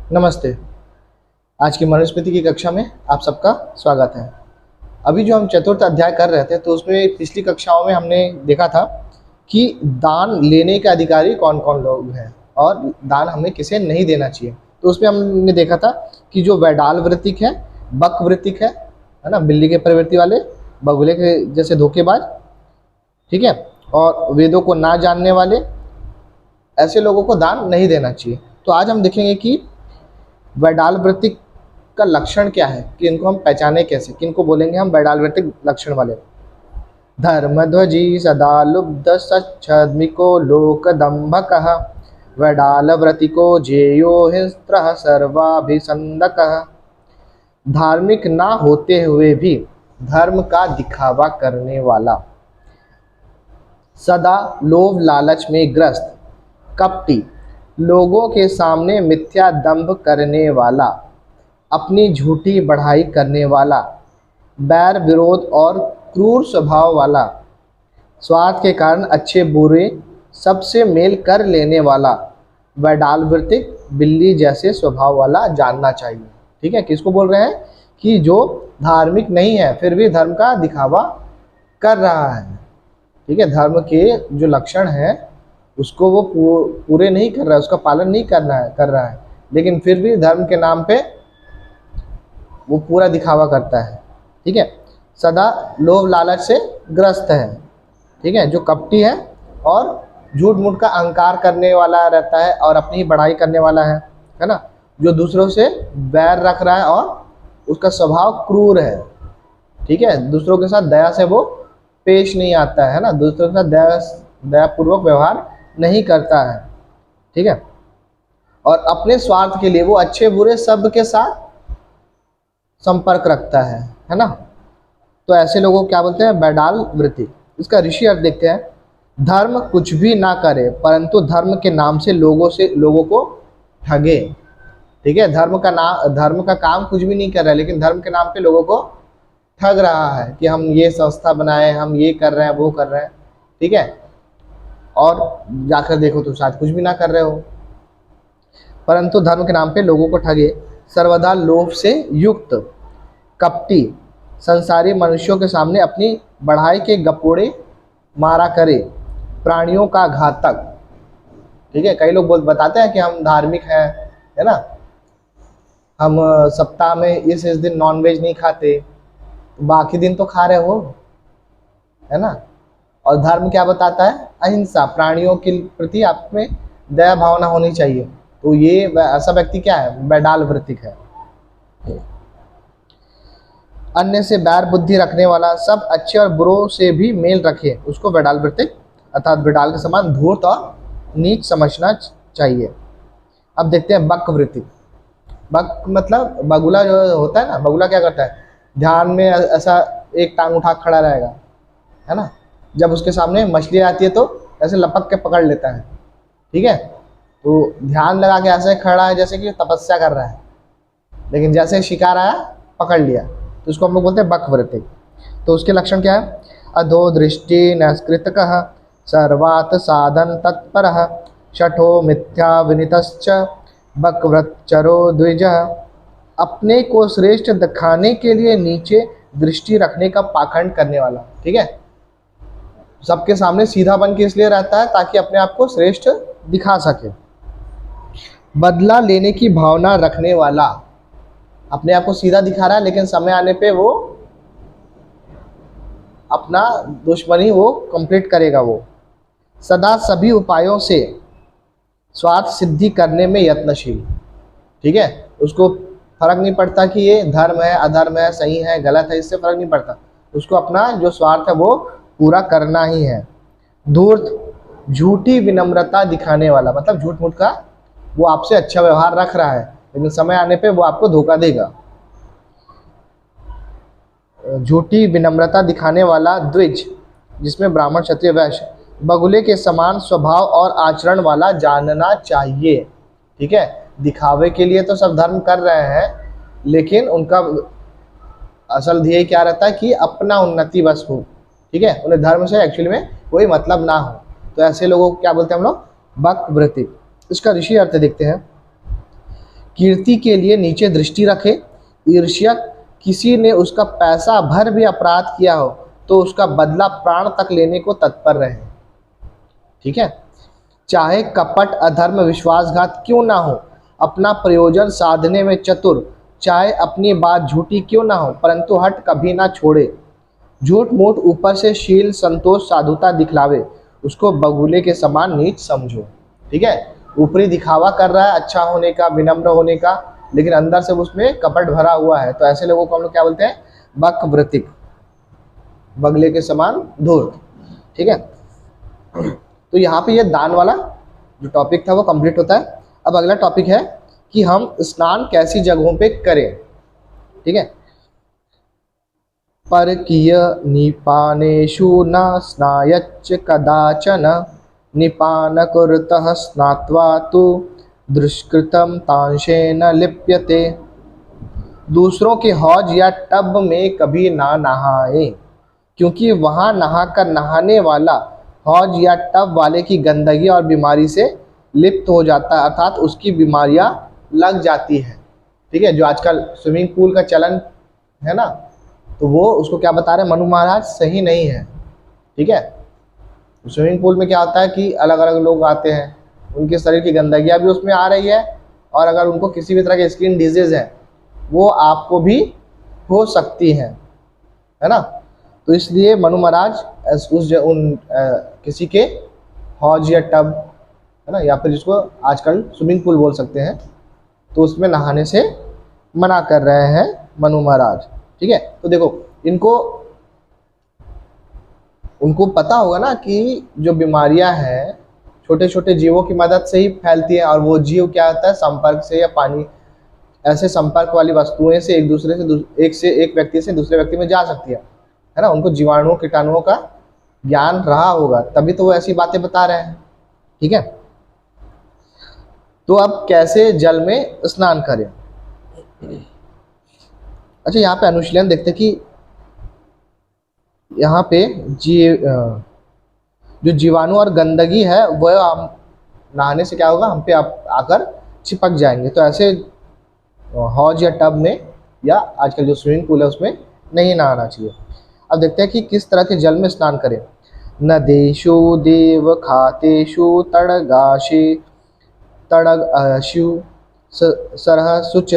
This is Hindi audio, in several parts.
नमस्ते। आज की मनुस्मृति की कक्षा में आप सबका स्वागत है। अभी जो हम चतुर्थ अध्याय कर रहे थे तो उसमें पिछली कक्षाओं में हमने देखा था कि दान लेने के अधिकारी कौन कौन लोग हैं और दान हमें किसे नहीं देना चाहिए। तो उसमें हमने देखा था कि जो वैडाल वृत्तिक है, बक वृत्तिक है ना, बिल्ली के प्रवृत्ति वाले, बगुले के जैसे धोखेबाज, ठीक है, और वेदों को ना जानने वाले, ऐसे लोगों को दान नहीं देना चाहिए। तो आज हम देखेंगे कि वैडाल वृत्तिक का लक्षण क्या है, कि इनको हम पहचाने कैसे, किनको बोलेंगे हम वैडाल वृत्तिक लक्षण वाले। धर्मध्वजी सदा लुब्ध सच्छद्मिको लोकदम्भकः वैडाल व्रतिको जेयो हिंस्त्रः सर्वाभिसंदकः। धार्मिक ना होते हुए भी धर्म का दिखावा करने वाला, सदा लोभ लालच में ग्रस्त, कपटी, लोगों के सामने मिथ्या दंभ करने वाला, अपनी झूठी बढ़ाई करने वाला, बैर विरोध और क्रूर स्वभाव वाला, स्वार्थ के कारण अच्छे बुरे सबसे मेल कर लेने वाला, वैडाल वृत्तिक बिल्ली जैसे स्वभाव वाला जानना चाहिए। ठीक है, किसको बोल रहे हैं? कि जो धार्मिक नहीं है फिर भी धर्म का दिखावा कर रहा है। ठीक है, धर्म के जो लक्षण हैं उसको वो पूरे नहीं कर रहा है, उसका पालन नहीं कर रहा है, लेकिन फिर भी धर्म के नाम पे वो पूरा दिखावा करता है। ठीक है, सदा लोभ लालच से ग्रस्त है। ठीक है, जो कपटी है और झूठ मूठ का अहंकार करने वाला रहता है और अपनी ही बढ़ाई करने वाला है ना, जो दूसरों से बैर रख रहा है और उसका स्वभाव क्रूर है। ठीक है, दूसरों के साथ दया से वो पेश नहीं आता है ना, दूसरों के साथ दयापूर्वक व्यवहार नहीं करता है। ठीक है, और अपने स्वार्थ के लिए वो अच्छे बुरे सब के साथ संपर्क रखता है ना। तो ऐसे लोगों को क्या बोलते हैं? वैडाल वृत्ति। इसका ऋषि अर्थ देखते हैं। धर्म कुछ भी ना करे परंतु धर्म के नाम से लोगों को ठगे। ठीक है, धर्म का काम कुछ भी नहीं कर रहा है, लेकिन धर्म के नाम पे लोगों को ठग रहा है कि हम ये संस्था बनाए, हम ये कर रहे हैं, वो कर रहे हैं। ठीक है, और जाकर देखो तो शायद कुछ भी ना कर रहे हो, परंतु धर्म के नाम पे लोगों को ठगे। सर्वदा लोभ से युक्त, कपटी, संसारी मनुष्यों के सामने अपनी बढ़ाई के गपोड़े मारा करे, प्राणियों का घातक। ठीक है, कई लोग बताते हैं कि हम धार्मिक हैं, है ना, हम सप्ताह में इस दिन नॉनवेज नहीं खाते, बाकी दिन तो खा रहे हो, है ना। और धर्म क्या बताता है? अहिंसा, प्राणियों के प्रति आप में दया भावना होनी चाहिए। तो ये ऐसा व्यक्ति क्या है? वैडाल वृत्तिक है। अन्य से बैर बुद्धि रखने वाला, सब अच्छे और बुरों से भी मेल रखे, उसको वैडाल वृत्तिक अर्थात वैडाल के समान धूर्त और नीच समझना चाहिए। अब देखते हैं बक वृत्तिक। बक मतलब बगुला जो होता है ना, बगुला क्या करता है? ध्यान में ऐसा एक टांग उठा खड़ा रहेगा, है ना, जब उसके सामने मछली आती है तो ऐसे लपक के पकड़ लेता है। ठीक है, तो ध्यान लगा के ऐसे खड़ा है जैसे कि तपस्या कर रहा है, लेकिन जैसे शिकार आया पकड़ लिया, तो उसको हम लोग बोलते हैं बक वृत्तिक। तो उसके लक्षण क्या है? अधो दृष्टि नैष्कृतकः सर्वात् साधन तत्परः शठो मिथ्या विनितश्च बकवृच्चरो द्विजः। अपने को श्रेष्ठ दिखाने के लिए नीचे दृष्टि रखने का पाखंड करने वाला। ठीक है, सबके सामने सीधा बन के इसलिए रहता है ताकि अपने आप को श्रेष्ठ दिखा सके। बदला लेने की भावना रखने वाला, अपने आप को सीधा दिखा रहा है लेकिन समय आने पे वो अपना दुश्मनी वो कंप्लीट करेगा। वो सदा सभी उपायों से स्वार्थ सिद्धि करने में यत्नशील। ठीक है, उसको फर्क नहीं पड़ता कि ये धर्म है, अधर्म है, सही है, गलत है, इससे फर्क नहीं पड़ता, उसको अपना जो स्वार्थ है वो पूरा करना ही है। धूर्त, झूठी विनम्रता दिखाने वाला, मतलब झूठ मूठ का वो आपसे अच्छा व्यवहार रख रहा है लेकिन समय आने पे वो आपको धोखा देगा। झूठी विनम्रता दिखाने वाला द्विज, जिसमें ब्राह्मण क्षत्रिय वैश्य, बगुले के समान स्वभाव और आचरण वाला जानना चाहिए। ठीक है, दिखावे के लिए तो सब धर्म कर रहे हैं, लेकिन उनका असल ध्येय क्या रहता है? कि अपना उन्नति बस हो। ठीक है, उन्हें धर्म से एक्चुअली में कोई मतलब ना हो। तो ऐसे लोगों को क्या बोलते हैं हम लोग? बक वृत्तिक। इसका ऋषि अर्थ देखते हैं कीर्ति के लिए नीचे दृष्टि रखे, ईर्ष्या किसी ने उसका पैसा भर भी अपराध किया हो तो उसका बदला प्राण तक लेने को तत्पर रहे। ठीक है, चाहे कपट अधर्म विश्वासघात क्यों ना हो, अपना प्रयोजन साधने में चतुर, चाहे अपनी बात झूठी क्यों ना हो परंतु हट कभी ना छोड़े, झूठ मूठ ऊपर से शील संतोष साधुता दिखलावे, उसको बगुले के समान नीच समझो। ठीक है, ऊपरी दिखावा कर रहा है अच्छा होने का, विनम्र होने का, लेकिन अंदर से उसमें कपट भरा हुआ है, तो ऐसे लोगों को हम लोग क्या बोलते हैं, बकव्रतिक, बगले के समान धूर्त। ठीक है, तो यहाँ पे ये दान वाला जो टॉपिक था वो कंप्लीट होता है। अब अगला टॉपिक है कि हम स्नान कैसी जगहों पे करें। ठीक है, परकीय निपानेषु न स्नायच्च कदाचन, निपान कुरुतः स्नात्वा तु दुष्कृतम तांशेन लिप्यते। दूसरों के हौज या टब में कभी ना नहाएं, क्योंकि वहाँ नहाकर नहाने वाला हौज या टब वाले की गंदगी और बीमारी से लिप्त हो जाता है, अर्थात उसकी बीमारियाँ लग जाती हैं। ठीक है, जो आजकल स्विमिंग पूल का चलन है ना, तो वो उसको क्या बता रहे हैं मनु महाराज, सही नहीं है। ठीक है, स्विमिंग पूल में क्या होता है कि अलग अलग लोग आते हैं, उनके शरीर की गंदगियाँ भी उसमें आ रही है, और अगर उनको किसी भी तरह के स्किन डिजीज़ है वो आपको भी हो सकती हैं, है ना। तो इसलिए मनु महाराज किसी के हौज या टब, है ना, या फिर जिसको आजकल स्विमिंग पूल बोल सकते हैं, तो उसमें नहाने से मना कर रहे हैं मनु महाराज। ठीक है, तो देखो उनको पता होगा ना कि जो बीमारियां हैं छोटे छोटे जीवों की मदद से ही फैलती है, और वो जीव क्या होता है, संपर्क से या पानी, ऐसे संपर्क वाली वस्तुएं से एक व्यक्ति से दूसरे व्यक्ति में जा सकती है ना। उनको जीवाणुओं कीटाणुओं का ज्ञान रहा होगा, तभी तो वो ऐसी बातें बता रहे हैं। ठीक है, तो अब कैसे जल में स्नान करें। अच्छा, यहाँ पे अनुशीलन देखते कि यहाँ पे जो जीवाणु और गंदगी है वह हम नहाने से क्या होगा, हम पे आकर चिपक जाएंगे। तो ऐसे हौज या टब में या आजकल जो स्विमिंग पूल है उसमें नहीं नहाना चाहिए। अब देखते हैं कि किस तरह के जल में स्नान करें। नदेषु देव खातेषु तड़गाशु सरहसुच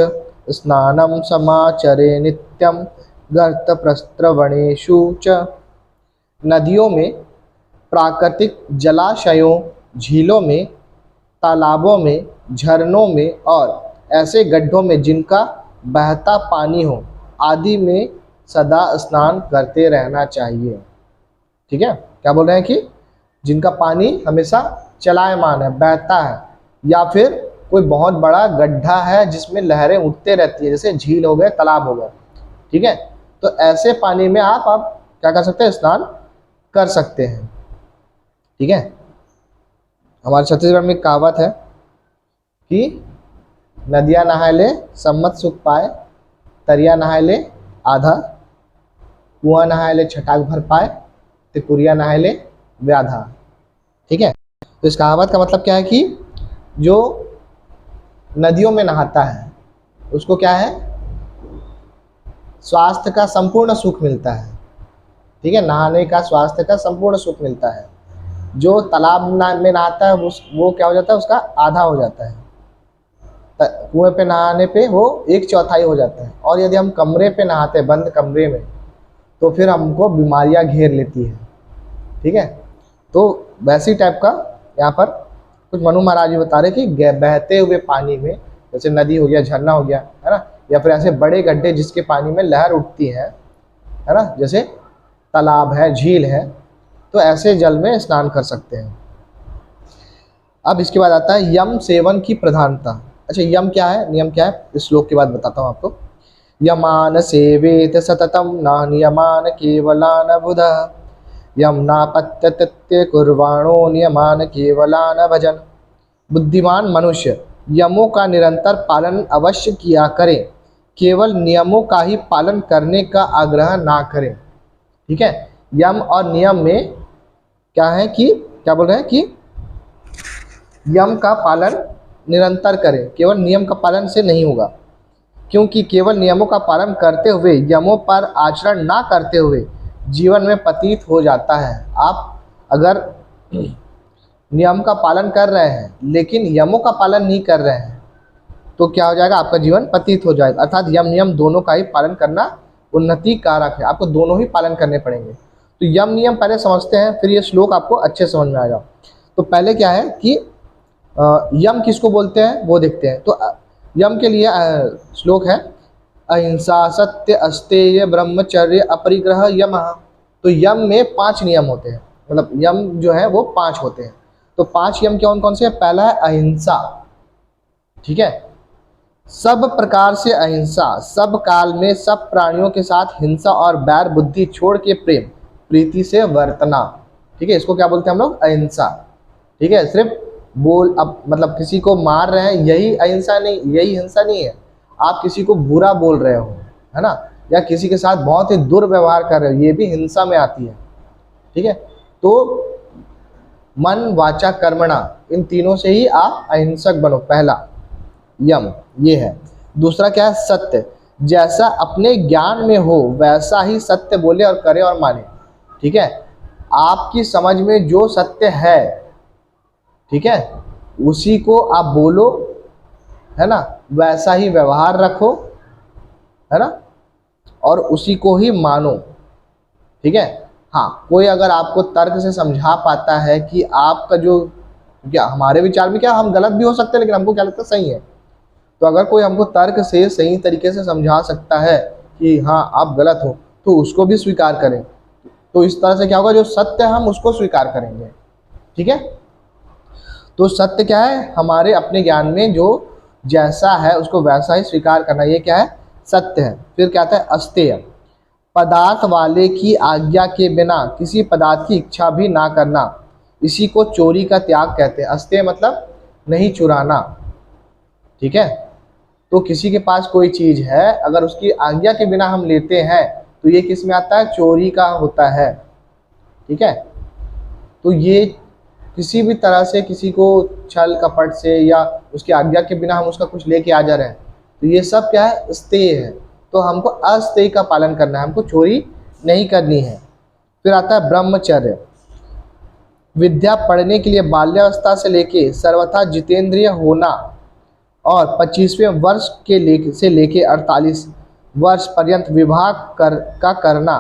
स्नानं समाचरे नित्यं गर्त प्रस्त्रवणेषु च। नदियों में, प्राकृतिक जलाशयों, झीलों में, तालाबों में, झरनों में और ऐसे गड्ढों में जिनका बहता पानी हो आदि में सदा स्नान करते रहना चाहिए। ठीक है, क्या बोल रहे हैं कि जिनका पानी हमेशा चलायमान है, बहता है, या फिर कोई बहुत बड़ा गड्ढा है जिसमें लहरें उठते रहती है, जैसे झील हो गए, तालाब हो गए। ठीक है, तो ऐसे पानी में आप क्या कर सकते हैं, स्नान कर सकते हैं। ठीक है, हमारे छत्तीसगढ़ में कहावत है कि नदियाँ नहाए ले सम्मत सुख पाए, तरिया नहाए ले आधा, कुआं नहाए ले छटाक भर पाए, तिकुरिया नहाए ले व्याधा। ठीक है, तो इस कहावत का मतलब क्या है कि जो नदियों में नहाता है उसको क्या है, स्वास्थ्य का संपूर्ण सुख मिलता है। ठीक है, नहाने का स्वास्थ्य का संपूर्ण सुख मिलता है। जो तालाब में नहाता है वो क्या हो जाता है, उसका आधा हो जाता है। कुएं पे नहाने पे वो 1/4 हो जाता है। और यदि हम कमरे पे नहाते हैं, बंद कमरे में, तो फिर हमको बीमारियां घेर लेती है। ठीक है, तो वैसी टाइप का यहाँ पर कुछ मनु महाराज जी बता रहे कि बहते हुए पानी में, जैसे नदी हो गया, झरना हो गया, है ना, या फिर ऐसे बड़े गड्ढे जिसके पानी में लहर उठती है ना, जैसे तालाब है, झील है, तो ऐसे जल में स्नान कर सकते हैं। अब इसके बाद आता है यम सेवन की प्रधानता। अच्छा, यम क्या है, नियम क्या है, इस श्लोक के बाद बताता हूँ आपको। यमान सेवेत सततम न नियमान केवलान बुधः, यम नापत्यत्य कुर्वाणो नियमान केवलान भजन। बुद्धिमान मनुष्य यमों का निरंतर पालन अवश्य किया करे, केवल नियमों का ही पालन करने का आग्रह ना करें। ठीक है, यम और नियम में क्या है कि क्या बोल रहे हैं कि यम का पालन निरंतर करें, केवल नियम का पालन से नहीं होगा, क्योंकि केवल नियमों का पालन करते हुए यमों पर आचरण ना करते हुए जीवन में पतित हो जाता है। आप अगर नियम का पालन कर रहे हैं लेकिन यमों का पालन नहीं कर रहे हैं तो क्या हो जाएगा, आपका जीवन पतित हो जाएगा। अर्थात यम नियम दोनों का ही पालन करना उन्नति कारक है, आपको दोनों ही पालन करने पड़ेंगे। तो यम नियम पहले समझते हैं, फिर ये श्लोक आपको अच्छे समझ में आएगा। तो पहले क्या है कि यम किसको बोलते हैं वो देखते हैं। तो यम के लिए श्लोक है, अहिंसा सत्य अस्तेय ब्रह्मचर्य अपरिग्रह यम। तो यम में 5 नियम होते हैं, मतलब यम जो है वो 5 होते हैं। तो 5 यम कौन कौन से हैं? पहला है अहिंसा, ठीक है, सब प्रकार से अहिंसा, सब काल में सब प्राणियों के साथ हिंसा और बैर बुद्धि छोड़ के प्रेम प्रीति से वर्तना, ठीक है, इसको क्या बोलते हैं हम लोग? अहिंसा, ठीक है। सिर्फ बोल अब मतलब किसी को मार रहे हैं यही अहिंसा नहीं, यही हिंसा नहीं है। आप किसी को बुरा बोल रहे हो, है ना, या किसी के साथ बहुत ही दुर्व्यवहार कर रहे हो, ये भी हिंसा में आती है, ठीक है। तो मन वाचा कर्मणा, इन तीनों से ही आप अहिंसक बनो, पहला यम ये है। दूसरा क्या है? सत्य, जैसा अपने ज्ञान में हो वैसा ही सत्य बोले और करे और माने, ठीक है। आपकी समझ में जो सत्य है, ठीक है, उसी को आप बोलो, है ना, वैसा ही व्यवहार रखो, है ना, और उसी को ही मानो, ठीक है। हाँ, कोई अगर आपको तर्क से समझा पाता है कि आपका जो, क्या हमारे विचार में क्या हम गलत भी हो सकते हैं लेकिन हमको क्या लगता है सही है, तो अगर कोई हमको तर्क से सही तरीके से समझा सकता है कि हाँ आप गलत हो, तो उसको भी स्वीकार करें। तो इस तरह से क्या होगा, जो सत्य है हम उसको स्वीकार करेंगे, ठीक है। तो सत्य क्या है? हमारे अपने ज्ञान में जो जैसा है उसको वैसा ही स्वीकार करना, ये क्या है? सत्य है। फिर क्या आता है? अस्तेय, पदार्थ वाले की आज्ञा के बिना किसी पदार्थ की इच्छा भी ना करना, इसी को चोरी का त्याग कहते हैं। अस्तेय मतलब नहीं चुराना, ठीक है। तो किसी के पास कोई चीज़ है, अगर उसकी आज्ञा के बिना हम लेते हैं तो ये किस में आता है? चोरी का होता है, ठीक है। तो ये किसी भी तरह से किसी को छल कपट से या उसकी आज्ञा के बिना हम उसका कुछ लेके आ जा रहे हैं, तो ये सब क्या है? अस्तेय है। तो हमको अस्तेय का पालन करना है, हमको चोरी नहीं करनी है। फिर आता है ब्रह्मचर्य, विद्या पढ़ने के लिए बाल्यावस्था से लेके सर्वथा जितेंद्रिय होना और 25वें वर्ष के लेके 48 वर्ष पर्यंत विवाह का करना,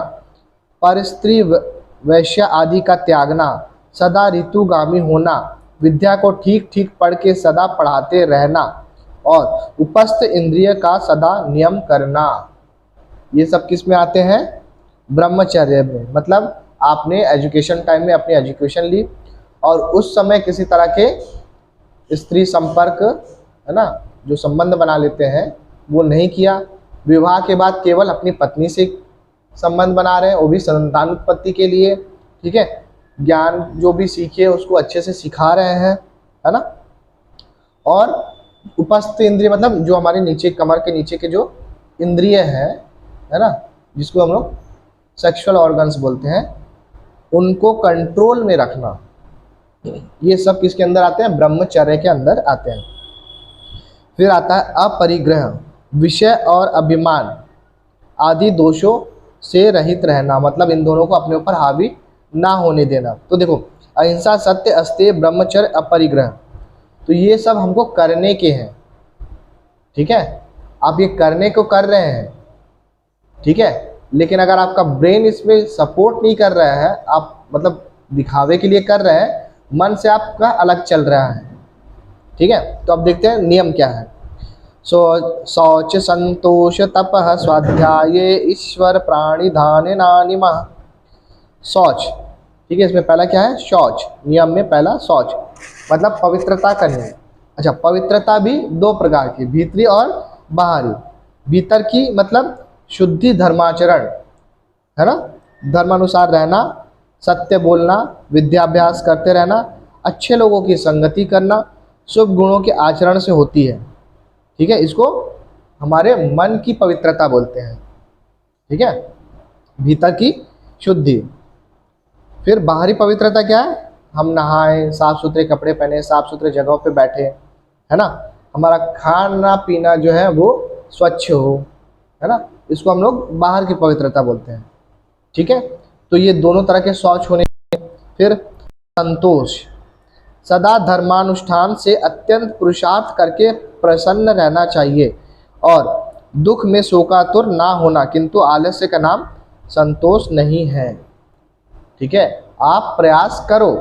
पर स्त्री वैश्य आदि का त्यागना, सदा ऋतुगामी होना, विद्या को ठीक ठीक पढ़ के सदा पढ़ाते रहना और उपस्थ इंद्रिय का सदा नियम करना। ये सब किस में आते हैं? ब्रह्मचर्य में। मतलब आपने एजुकेशन टाइम में अपनी एजुकेशन ली और उस समय किसी तरह के स्त्री संपर्क, है ना, जो संबंध बना लेते हैं वो नहीं किया। विवाह के बाद केवल अपनी पत्नी से संबंध बना रहे हैं, वो भी संतान उत्पत्ति के लिए, ठीक है। ज्ञान जो भी सीखे उसको अच्छे से सिखा रहे हैं, है ना। और उपस्थ इंद्रिय मतलब जो हमारे नीचे कमर के नीचे के जो इंद्रिय है ना, जिसको हम लोग सेक्सुअल ऑर्गन्स बोलते हैं, उनको कंट्रोल में रखना, ये सब किसके अंदर आते हैं? ब्रह्मचर्य के अंदर आते हैं। फिर आता है अपरिग्रह, विषय और अभिमान आदि दोषों से रहित रहना, मतलब इन दोनों को अपने ऊपर हावी ना होने देना। तो देखो, अहिंसा सत्य अस्तेय ब्रह्मचर्य अपरिग्रह, तो ये सब हमको करने के हैं, ठीक है। आप ये करने को कर रहे हैं, ठीक है, लेकिन अगर आपका ब्रेन इसमें सपोर्ट नहीं कर रहा है, आप मतलब दिखावे के लिए कर रहे हैं, मन से आपका अलग चल रहा है, ठीक है। तो अब देखते हैं नियम क्या है। शौच संतोष तपः स्वाध्याय ईश्वर प्राणिधान नानिमः। शौच, ठीक है, इसमें पहला क्या है? शौच। नियम में पहला शौच मतलब पवित्रता करनी। अच्छा, पवित्रता भी 2 प्रकार की, भीतरी और बाहरी। भीतर की मतलब शुद्धि धर्माचरण, है ना, धर्मानुसार रहना, सत्य बोलना, विद्याभ्यास करते रहना, अच्छे लोगों की संगति करना, शुभ गुणों के आचरण से होती है, ठीक है। इसको हमारे मन की पवित्रता बोलते हैं, ठीक है, भीतर की शुद्धि। फिर बाहरी पवित्रता क्या है? हम नहाएं, साफ सुथरे कपड़े पहने, साफ सुथरे जगहों पे बैठे, है ना, हमारा खाना पीना जो है वो स्वच्छ हो, है ना, इसको हम लोग बाहर की पवित्रता बोलते हैं। ठीक है, तो ये दोनों तरह के शौच होने। फिर संतोष, सदा धर्मानुष्ठान से अत्यंत पुरुषार्थ करके प्रसन्न रहना चाहिए और दुख में शोकातुर ना होना, किंतु आलस्य का नाम संतोष नहीं है। ठीक है, आप प्रयास करो,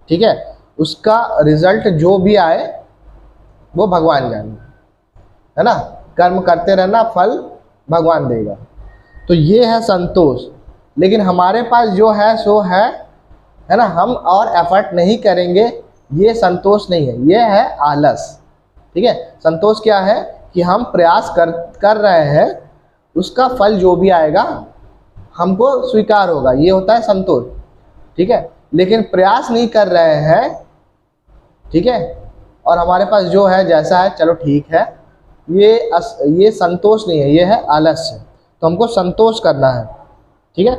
ठीक है, उसका रिजल्ट जो भी आए वो भगवान जाने, है ना, कर्म करते रहना, फल भगवान देगा। तो ये है संतोष। लेकिन हमारे पास जो है सो है ना, हम और एफर्ट नहीं करेंगे, ये संतोष नहीं है, ये है आलस। ठीक है, संतोष क्या है कि हम प्रयास कर रहे हैं, उसका फल जो भी आएगा हमको स्वीकार होगा, ये होता है संतोष। ठीक है, लेकिन प्रयास नहीं कर रहे हैं, ठीक है, और हमारे पास जो है जैसा है चलो ठीक है, ये संतोष नहीं है, ये है आलस्य। तो हमको संतोष करना है। ठीक है,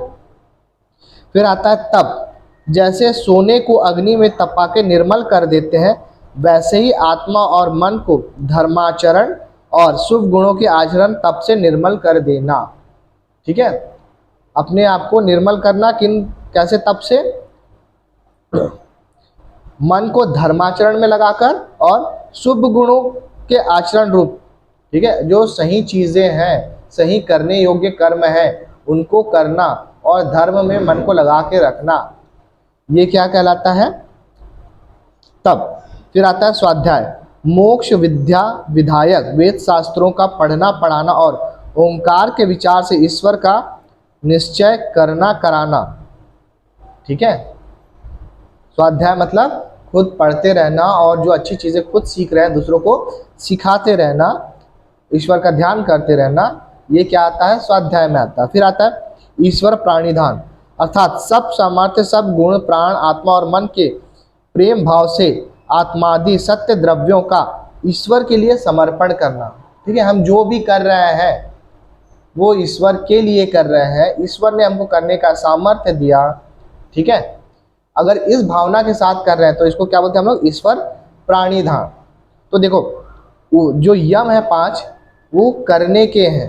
फिर आता है तप। जैसे सोने को अग्नि में तपा के निर्मल कर देते हैं, वैसे ही आत्मा और मन को धर्माचरण और शुभ गुणों के आचरण तप से निर्मल कर देना। ठीक है, अपने आप को निर्मल करना कैसे? तप से, मन को धर्माचरण में लगाकर और शुभ गुणों के आचरण रूप, ठीक है, जो सही चीज़ें हैं, सही करने योग्य कर्म है, उनको करना और धर्म में मन को लगा के रखना, ये क्या कहलाता है? तप। फिर आता है स्वाध्याय। मोक्ष विद्या विधायक वेद शास्त्रों का पढ़ना पढ़ाना और ओंकार के विचार से ईश्वर का निश्चय करना कराना। ठीक है, स्वाध्याय मतलब खुद पढ़ते रहना और जो अच्छी चीज़ें खुद सीख रहे हैं दूसरों को सिखाते रहना, ईश्वर का ध्यान करते रहना, ये क्या आता है? स्वाध्याय में आता है। फिर आता है ईश्वर प्राणिधान, अर्थात सब सामर्थ्य, सब गुण, प्राण, आत्मा और मन के प्रेम भाव से आत्मादि सत्य द्रव्यों का ईश्वर के लिए समर्पण करना। ठीक है, हम जो भी कर रहे हैं वो ईश्वर के लिए कर रहे हैं, ईश्वर ने हमको करने का सामर्थ्य दिया। ठीक है, अगर इस भावना के साथ कर रहे हैं तो इसको क्या बोलते हैं हम लोग? ईश्वर प्राणिधान। तो देखो, वो जो यम है 5 वो करने के हैं,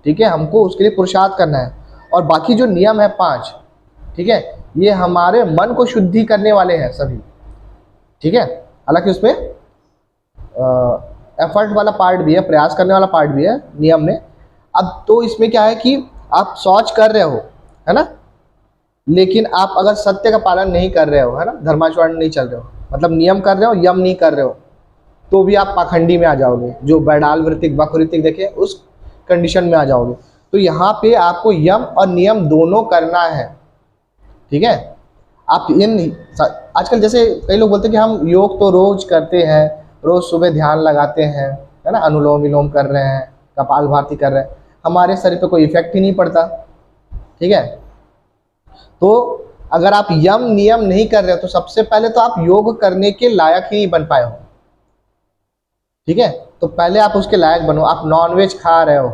ठीक है, हमको उसके लिए पुरुषार्थ करना है, और बाकी जो नियम है 5, ठीक है, ये हमारे मन को शुद्धि करने वाले हैं सभी। ठीक है, हालांकि उसमें एफर्ट वाला पार्ट भी है, प्रयास करने वाला पार्ट भी है नियम में। अब तो इसमें क्या है कि आप शौच कर रहे हो, है ना, लेकिन आप अगर सत्य का पालन नहीं कर रहे हो, है ना, धर्माचरण नहीं चल रहे हो, मतलब नियम कर रहे हो, यम नहीं कर रहे हो, तो भी आप पाखंडी में आ जाओगे, जो बैडाल वृत्तिक वक्रवृत्तिक देखे उस कंडीशन में आ जाओगे। तो यहाँ पे आपको यम और नियम दोनों करना है। ठीक है, आप आजकल जैसे कई लोग बोलते हैं कि हम योग तो रोज करते हैं, रोज सुबह ध्यान लगाते हैं, है ना, अनुलोम विलोम कर रहे हैं, कपालभाति कर रहे हैं, हमारे शरीर पे कोई इफेक्ट ही नहीं पड़ता। ठीक है, तो अगर आप यम नियम नहीं कर रहे हो तो सबसे पहले तो आप योग करने के लायक ही नहीं बन पाए हो। ठीक है, तो पहले आप उसके लायक बनो। आप नॉनवेज खा रहे हो,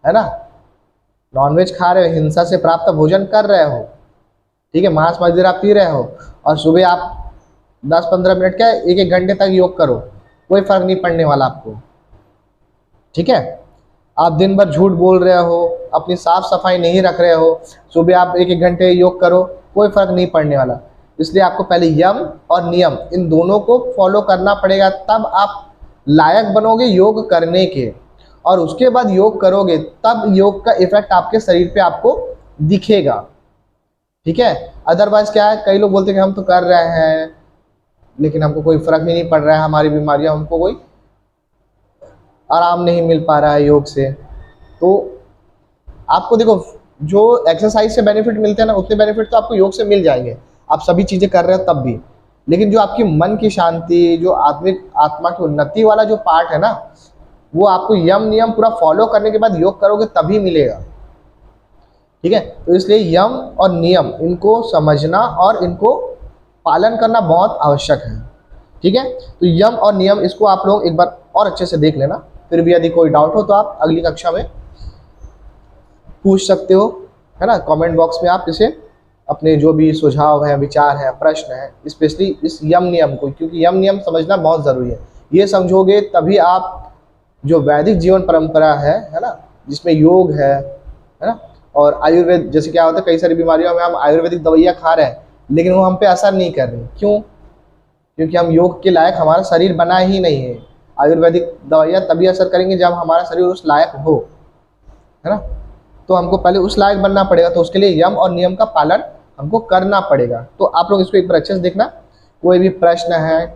है ना, नॉनवेज खा रहे हो, हिंसा से प्राप्त भोजन कर रहे हो, ठीक है, मांस मदिरा पी रहे हो, और सुबह आप 10-15 मिनट का 1-1 घंटे तक योग करो, कोई फर्क नहीं पड़ने वाला आपको। ठीक है, आप दिन भर झूठ बोल रहे हो, अपनी साफ सफाई नहीं रख रहे हो, सुबह आप 1-1 घंटे योग करो, कोई फर्क नहीं पड़ने वाला। इसलिए आपको पहले यम और नियम इन दोनों को फॉलो करना पड़ेगा, तब आप लायक बनोगे योग करने के, और उसके बाद योग करोगे तब योग का इफेक्ट आपके शरीर पे आपको दिखेगा। ठीक है, अदरवाइज क्या है, कई लोग बोलते हैं कि हम तो कर रहे हैं लेकिन हमको कोई फर्क ही नहीं पड़ रहा है, हमारी बीमारियां, हमको कोई आराम नहीं मिल पा रहा है योग से। तो आपको देखो, जो एक्सरसाइज से बेनिफिट मिलते हैं ना, उतने बेनिफिट तो आपको योग से मिल जाएंगे, आप सभी चीज़ें कर रहे हो तब भी। लेकिन जो आपकी मन की शांति, जो आत्मा की उन्नति वाला जो पार्ट है ना, वो आपको यम नियम पूरा फॉलो करने के बाद योग करोगे तभी मिलेगा। ठीक है, तो इसलिए यम और नियम इनको समझना और इनको पालन करना बहुत आवश्यक है। ठीक है, तो यम और नियम इसको आप लोग एक बार और अच्छे से देख लेना। फिर भी यदि कोई डाउट हो तो आप अगली कक्षा में पूछ सकते हो, है ना, कमेंट बॉक्स में आप इसे अपने जो भी सुझाव हैं, विचार हैं, प्रश्न हैं, स्पेशली इस यम नियम को, क्योंकि यम नियम समझना बहुत ज़रूरी है। ये समझोगे तभी आप जो वैदिक जीवन परंपरा है ना, जिसमें योग है ना, और आयुर्वेद, जैसे क्या होता है कई सारी बीमारियों में हम आयुर्वेदिक दवाइयाँ खा रहे हैं लेकिन वो हम पे असर नहीं कर रही। क्यों? क्योंकि हम योग के लायक हमारा शरीर बना ही नहीं है। आयुर्वेदिक दवाइयाँ तभी असर करेंगी जब हमारा शरीर उस लायक हो, है ना। तो हमको पहले उस लायक बनना पड़ेगा, तो उसके लिए यम और नियम का पालन हमको करना पड़ेगा। तो आप लोग इसको एक बार अच्छे से देखना। कोई भी प्रश्न है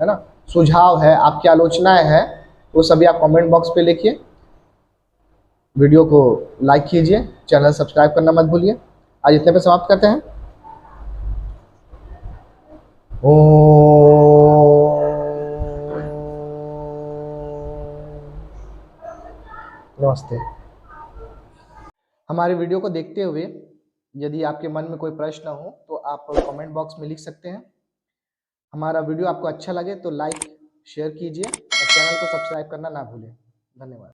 ना, सुझाव है, आपकी आलोचनाएं हैं, वो सभी आप कमेंट बॉक्स पे लिखिए। वीडियो को लाइक कीजिए, चैनल सब्सक्राइब करना मत भूलिए। आज इतने पे समाप्त करते हैं। नमस्ते। हमारे वीडियो को देखते हुए यदि आपके मन में कोई प्रश्न हो तो आप कमेंट बॉक्स में लिख सकते हैं। हमारा वीडियो आपको अच्छा लगे तो लाइक शेयर कीजिए और चैनल को सब्सक्राइब करना ना भूलें। धन्यवाद।